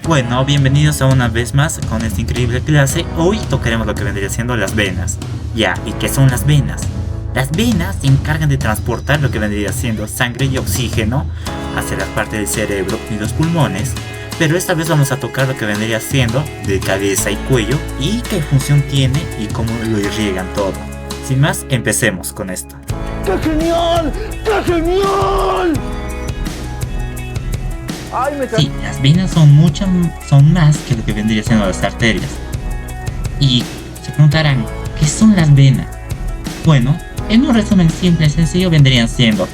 Bueno, bienvenidos a una vez más con esta increíble clase. Hoy tocaremos lo que vendría siendo las venas. Ya, ¿y qué son las venas? Las venas se encargan de transportar lo que vendría siendo sangre y oxígeno hacia las partes del cerebro y los pulmones. Pero esta vez vamos a tocar lo que vendría siendo de cabeza y cuello y qué función tiene y cómo lo irrigan todo. Sin más, empecemos con esto. ¡Qué genial! ¡Qué genial! Ay, Sí, las venas son más que lo que vendría siendo las arterias. Y se preguntarán, ¿qué son las venas? Bueno, en un resumen simple y sencillo vendrían siendo: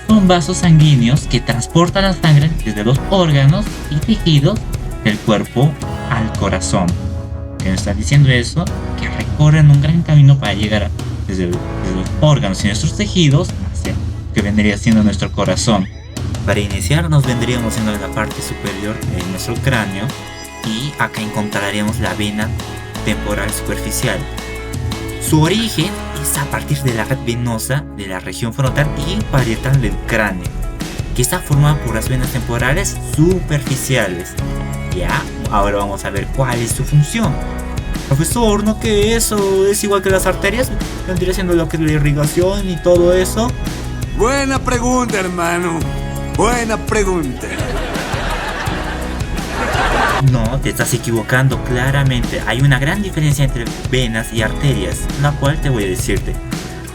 son vasos sanguíneos que transportan la sangre desde los órganos y tejidos del cuerpo al corazón. ¿Qué nos está diciendo eso? Que recorren un gran camino para llegar desde los órganos y nuestros tejidos hacia lo que vendría siendo nuestro corazón. Para iniciar nos vendríamos siendo en la parte superior de nuestro cráneo y acá encontraríamos la vena temporal superficial. Su origen es a partir de la red venosa de la región frontal y parietal del cráneo, que está formada por las venas temporales superficiales. Ya, ahora vamos a ver cuál es su función. Profesor, ¿no que eso es igual que las arterias? ¿Vendría siendo lo que es la irrigación y todo eso? Buena pregunta, hermano. Buena pregunta. No, te estás equivocando claramente. Hay una gran diferencia entre venas y arterias, la cual te voy a decirte.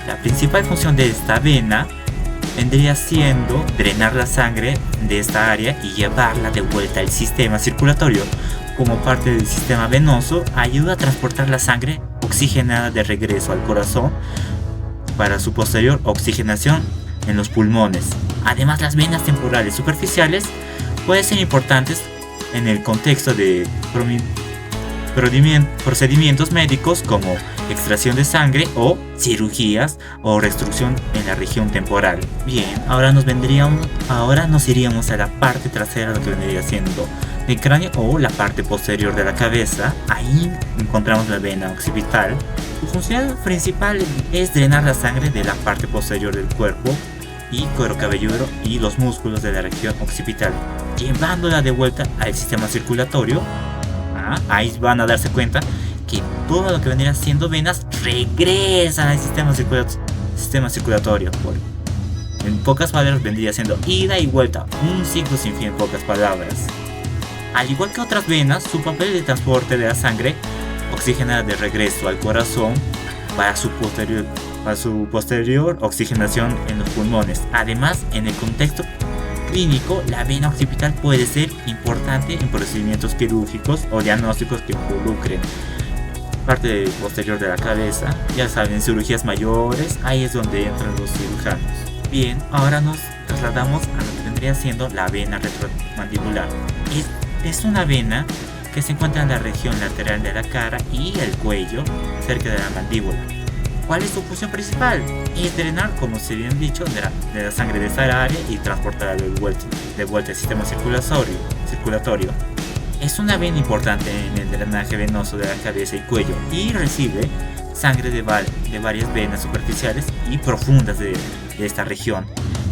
La principal función de esta vena vendría siendo drenar la sangre de esta área y llevarla de vuelta al sistema circulatorio. Como parte del sistema venoso, ayuda a transportar la sangre oxigenada de regreso al corazón para su posterior oxigenación en los pulmones. Además, las venas temporales superficiales pueden ser importantes en el contexto de procedimientos médicos como extracción de sangre o cirugías o restricción en la región temporal. Bien, ahora nos iríamos a la parte trasera, lo que vendría siendo el cráneo o la parte posterior de la cabeza. Ahí encontramos la vena occipital. Su función principal es drenar la sangre de la parte posterior del cuerpo y cuero cabelludo y los músculos de la región occipital, llevándola de vuelta al sistema circulatorio. Ahí van a darse cuenta que todo lo que vendría siendo venas regresa al sistema circulatorio. En pocas palabras vendría siendo ida y vuelta, un ciclo sin fin en pocas palabras. Al igual que otras venas, su papel de transporte de la sangre oxigenada de regreso al corazón para su posterior oxigenación en los pulmones. Además, en el contexto clínico, la vena occipital puede ser importante en procedimientos quirúrgicos o diagnósticos que involucren parte posterior de la cabeza. Ya saben, cirugías mayores, ahí es donde entran los cirujanos. Bien, ahora nos trasladamos a lo que vendría siendo la vena retromandibular. Es una vena que se encuentra en la región lateral de la cara y el cuello, cerca de la mandíbula. ¿Cuál es su función principal? Es drenar, como se bien dicho, de la sangre de esa área y transportarla de vuelta al sistema circulatorio. Es una vena importante en el drenaje venoso de la cabeza y cuello y recibe sangre de varias venas superficiales y profundas de esta región,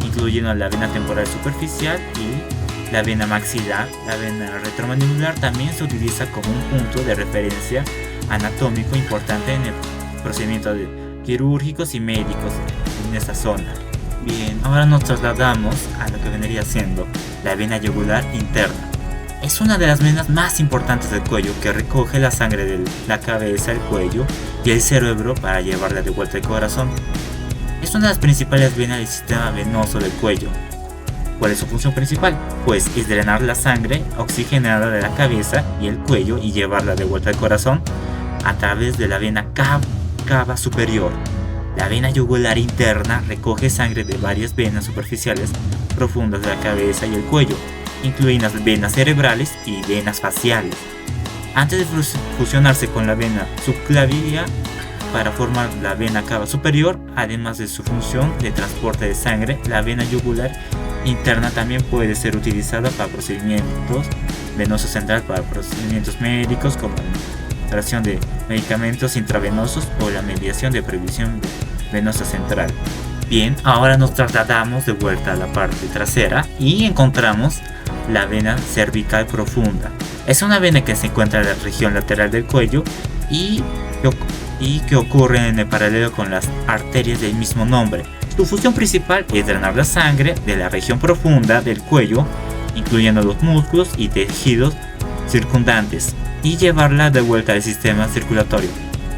incluyendo la vena temporal superficial y la vena maxilar. La vena retromandibular también se utiliza como un punto de referencia anatómico importante en el procedimiento de quirúrgicos y médicos en esta zona. Bien, ahora nos trasladamos a lo que vendría siendo la vena yugular interna. Es una de las venas más importantes del cuello, que recoge la sangre de la cabeza, el cuello y el cerebro para llevarla de vuelta al corazón. Es una de las principales venas del sistema venoso del cuello. ¿Cuál es su función principal? Pues es drenar la sangre oxigenada de la cabeza y el cuello y llevarla de vuelta al corazón a través de la vena cava superior. La vena yugular interna recoge sangre de varias venas superficiales profundas de la cabeza y el cuello, incluidas venas cerebrales y venas faciales. Antes de fusionarse con la vena subclaviana para formar la vena cava superior, además de su función de transporte de sangre, la vena yugular interna también puede ser utilizada para procedimientos venoso central, para procedimientos médicos como la administración de medicamentos intravenosos o la mediación de previsión venosa central. Bien, ahora nos trasladamos de vuelta a la parte trasera y encontramos la vena cervical profunda. Es una vena que se encuentra en la región lateral del cuello y que ocurre en el paralelo con las arterias del mismo nombre. Su función principal es drenar la sangre de la región profunda del cuello, incluyendo los músculos y tejidos circundantes, y llevarla de vuelta al sistema circulatorio.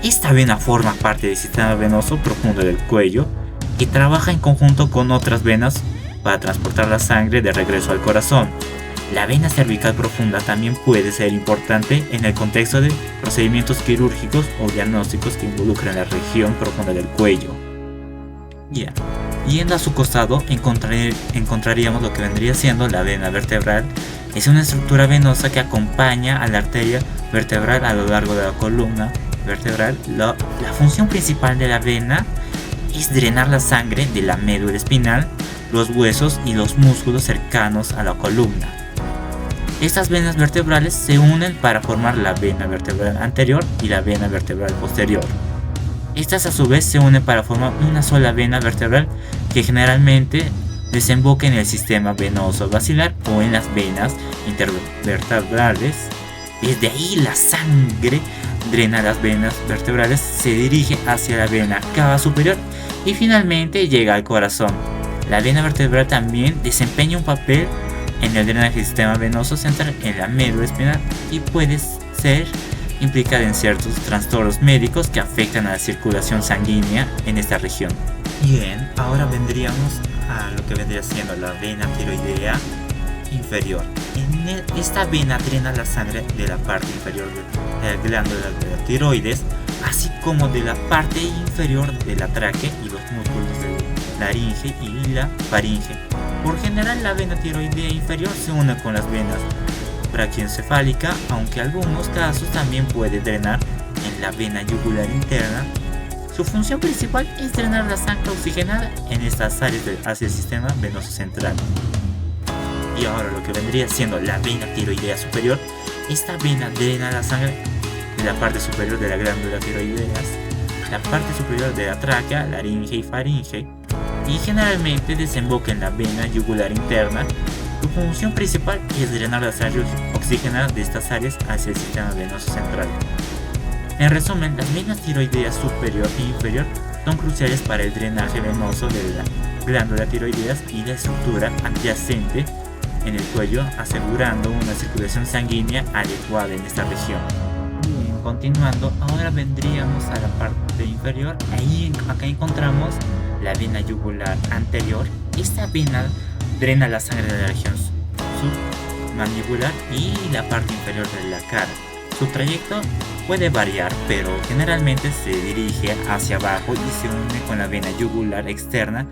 Esta vena forma parte del sistema venoso profundo del cuello y trabaja en conjunto con otras venas para transportar la sangre de regreso al corazón. La vena cervical profunda también puede ser importante en el contexto de procedimientos quirúrgicos o diagnósticos que involucran la región profunda del cuello. Yendo a su costado encontraríamos lo que vendría siendo la vena vertebral. Es una estructura venosa que acompaña a la arteria vertebral a lo largo de la columna vertebral. La función principal de la vena es drenar la sangre de la médula espinal, los huesos y los músculos cercanos a la columna. Estas venas vertebrales se unen para formar la vena vertebral anterior y la vena vertebral posterior. Estas a su vez se unen para formar una sola vena vertebral que generalmente desemboca en el sistema venoso basilar o en las venas intervertebrales. Desde ahí la sangre drena las venas vertebrales, se dirige hacia la vena cava superior y finalmente llega al corazón. La vena vertebral también desempeña un papel en el drenaje del sistema venoso central en la médula espinal y puede ser implicada en ciertos trastornos médicos que afectan a la circulación sanguínea en esta región. Bien, ahora vendríamos a lo que vendría siendo la vena tiroidea inferior. Esta vena drena la sangre de la parte inferior de la glándula de la tiroides, así como de la parte inferior de la tráquea y los músculos de laringe y la faringe. Por general, la vena tiroidea inferior se une con las venas brachiocefálica, aunque en algunos casos también puede drenar en la vena yugular interna. Su función principal es drenar la sangre oxigenada en estas áreas hacia el sistema venoso central. Y ahora lo que vendría siendo la vena tiroidea superior. Esta vena drena la sangre de la parte superior de la glándula tiroideas, la parte superior de la tráquea, laringe y faringe, y generalmente desemboca en la vena yugular interna. Su función principal es drenar la sangre oxigenada de estas áreas hacia el sistema venoso central. En resumen, las venas tiroideas superior e inferior son cruciales para el drenaje venoso de la glándula tiroideas y la estructura adyacente en el cuello, asegurando una circulación sanguínea adecuada en esta región. Bien, continuando, ahora vendríamos a la parte inferior. Acá encontramos la yugular anterior. Esta vena drena la sangre de la región submandibular y la parte inferior de la cara. Su trayecto puede variar, pero generalmente se dirige hacia abajo y se une con la vena yugular externa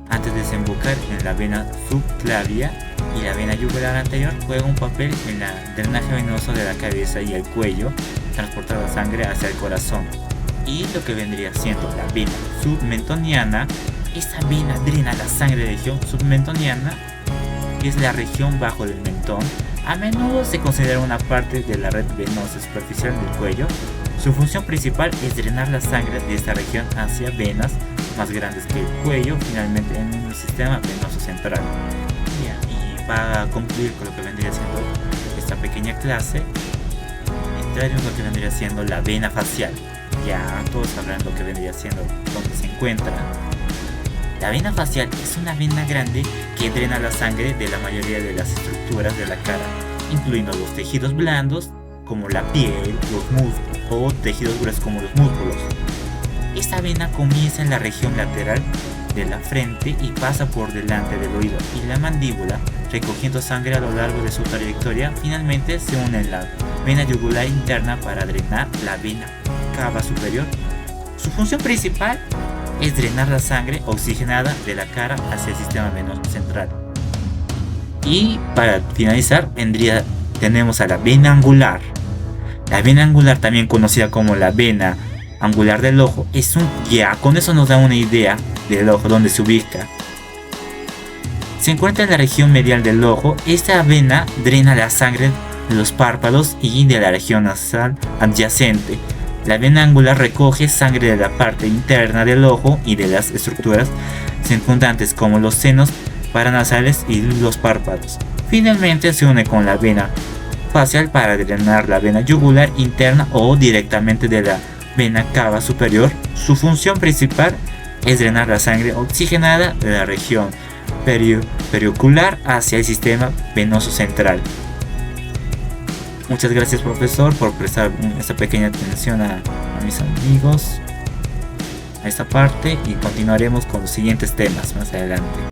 antes de desembocar en la vena subclavia, y la vena yugular anterior juega un papel en el drenaje venoso de la cabeza y el cuello, transportando la sangre hacia el corazón. Y lo que vendría siendo la vena submentoniana. Esta vena drena la sangre de la región submentoniana, que es la región bajo del mentón. A menudo se considera una parte de la red venosa superficial del cuello. Su función principal es drenar la sangre de esta región hacia venas más grandes que el cuello, finalmente en el sistema venoso central. Y para concluir con lo que vendría siendo esta pequeña clase, entraremos lo que vendría siendo la vena facial. Ya todos sabrán lo que vendría siendo donde se encuentra. La vena facial es una vena grande que drena la sangre de la mayoría de las estructuras de la cara, incluyendo los tejidos blandos como la piel, los músculos, o tejidos gruesos como los músculos. Esta vena comienza en la región lateral de la frente y pasa por delante del oído y la mandíbula, recogiendo sangre a lo largo de su trayectoria. Finalmente se une en la vena yugular interna para drenar la vena cava superior. Su función principal es drenar la sangre oxigenada de la cara hacia el sistema venoso central. Y para finalizar tenemos a la vena angular. La vena angular, también conocida como la vena angular del ojo, con eso nos da una idea del ojo, donde se ubica. Se encuentra en la región medial del ojo. Esta vena drena la sangre de los párpados y de la región nasal adyacente. La vena angular recoge sangre de la parte interna del ojo y de las estructuras circundantes como los senos paranasales y los párpados. Finalmente se une con la vena facial para drenar la vena yugular interna o directamente de la vena cava superior. Su función principal es drenar la sangre oxigenada de la región periocular hacia el sistema venoso central. Muchas gracias, profesor, por prestar esta pequeña atención a mis amigos a esta parte, y continuaremos con los siguientes temas más adelante.